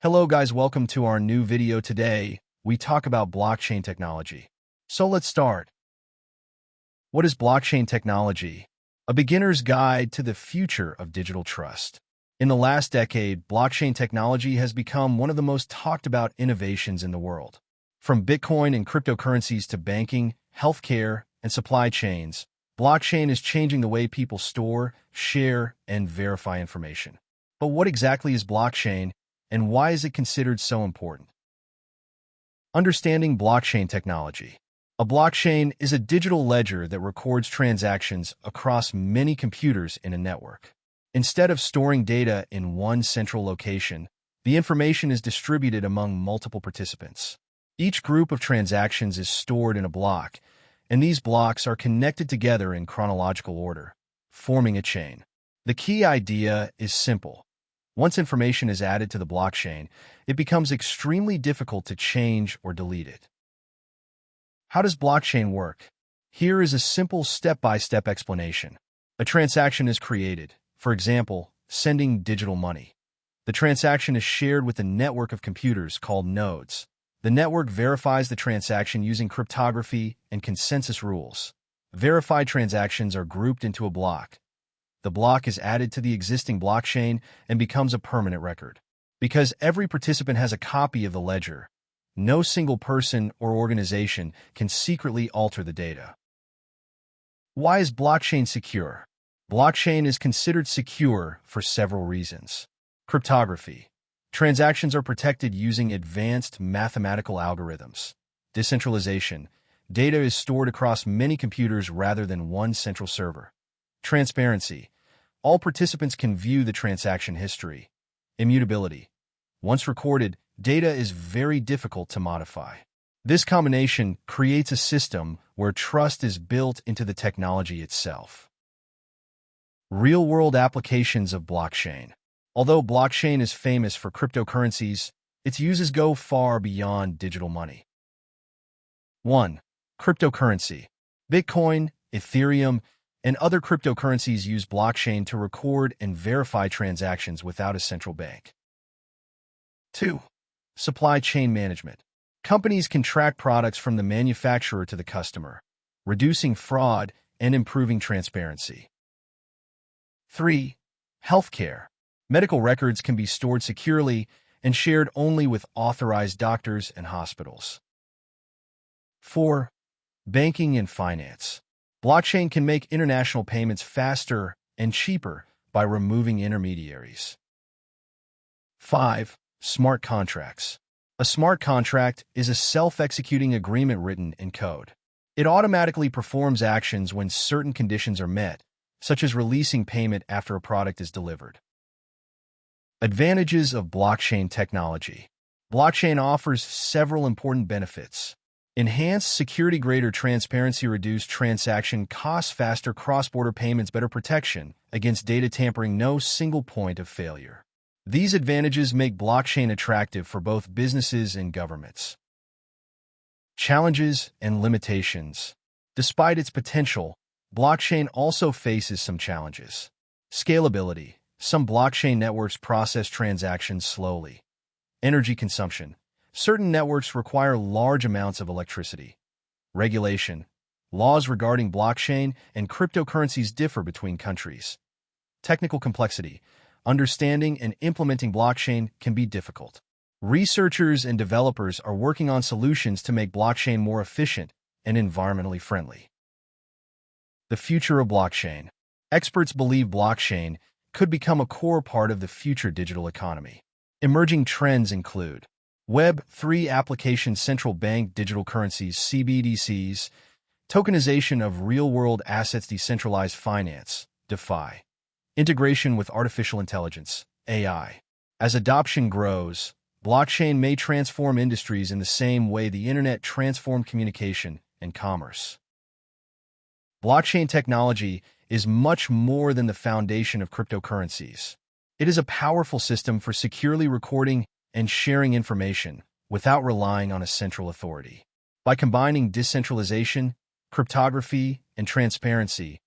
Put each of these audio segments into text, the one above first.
Hello guys, welcome to our new video. Today, we talk about blockchain technology. So let's start. What is blockchain technology? A beginner's guide to the future of digital trust. In the last decade, blockchain technology has become one of the most talked about innovations in the world. From Bitcoin and cryptocurrencies to banking, healthcare, and supply chains, blockchain is changing the way people store, share, and verify information. But what exactly is blockchain? And why is it considered so important? Understanding blockchain technology. A blockchain is a digital ledger that records transactions across many computers in a network. Instead of storing data in one central location, the information is distributed among multiple participants. Each group of transactions is stored in a block, and these blocks are connected together in chronological order, forming a chain. The key idea is simple. Once information is added to the blockchain, it becomes extremely difficult to change or delete it. How does blockchain work? Here is a simple step-by-step explanation. A transaction is created, for example, sending digital money. The transaction is shared with a network of computers called nodes. The network verifies the transaction using cryptography and consensus rules. Verified transactions are grouped into a block. The block is added to the existing blockchain and becomes a permanent record. Because every participant has a copy of the ledger, no single person or organization can secretly alter the data. Why is blockchain secure? Blockchain is considered secure for several reasons. Cryptography. Transactions are protected using advanced mathematical algorithms. Decentralization. Data is stored across many computers rather than one central server. Transparency. All participants can view the transaction history. Immutability. Once recorded, data is very difficult to modify. This combination creates a system where trust is built into the technology itself. Real-world applications of blockchain. Although blockchain is famous for cryptocurrencies, its uses go far beyond digital money. 1. Cryptocurrency. Bitcoin, Ethereum, and other cryptocurrencies use blockchain to record and verify transactions without a central bank. 2. Supply chain management. Companies can track products from the manufacturer to the customer, reducing fraud and improving transparency. 3. Healthcare. Medical records can be stored securely and shared only with authorized doctors and hospitals. 4. Banking and finance. Blockchain can make international payments faster and cheaper by removing intermediaries. 5. Smart contracts. A smart contract is a self-executing agreement written in code. It automatically performs actions when certain conditions are met, such as releasing payment after a product is delivered. Advantages of blockchain technology. Blockchain offers several important benefits. Enhanced security, greater transparency, reduced transaction costs, faster cross-border payments, better protection against data tampering, no single point of failure. These advantages make blockchain attractive for both businesses and governments. Challenges and limitations. Despite its potential, blockchain also faces some challenges. Scalability. Some blockchain networks process transactions slowly. Energy consumption. Certain networks require large amounts of electricity. Regulation. Laws regarding blockchain and cryptocurrencies differ between countries. Technical complexity. Understanding and implementing blockchain can be difficult. Researchers and developers are working on solutions to make blockchain more efficient and environmentally friendly. The future of blockchain. Experts believe blockchain could become a core part of the future digital economy. Emerging trends include Web3 applications, central bank digital currencies, CBDCs, tokenization of real-world assets, decentralized finance, DeFi, integration with artificial intelligence, AI. As adoption grows, blockchain may transform industries in the same way the internet transformed communication and commerce. Blockchain technology is much more than the foundation of cryptocurrencies. It is a powerful system for securely recording and sharing information without relying on a central authority. By combining decentralization, cryptography, and transparency,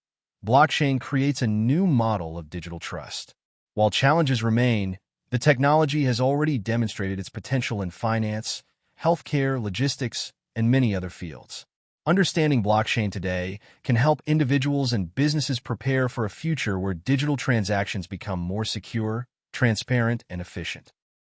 blockchain creates a new model of digital trust. While challenges remain, The technology has already demonstrated its potential in finance, healthcare, logistics, and many other fields. Understanding blockchain today can help individuals and businesses prepare for a future where digital transactions become more secure, transparent, and efficient.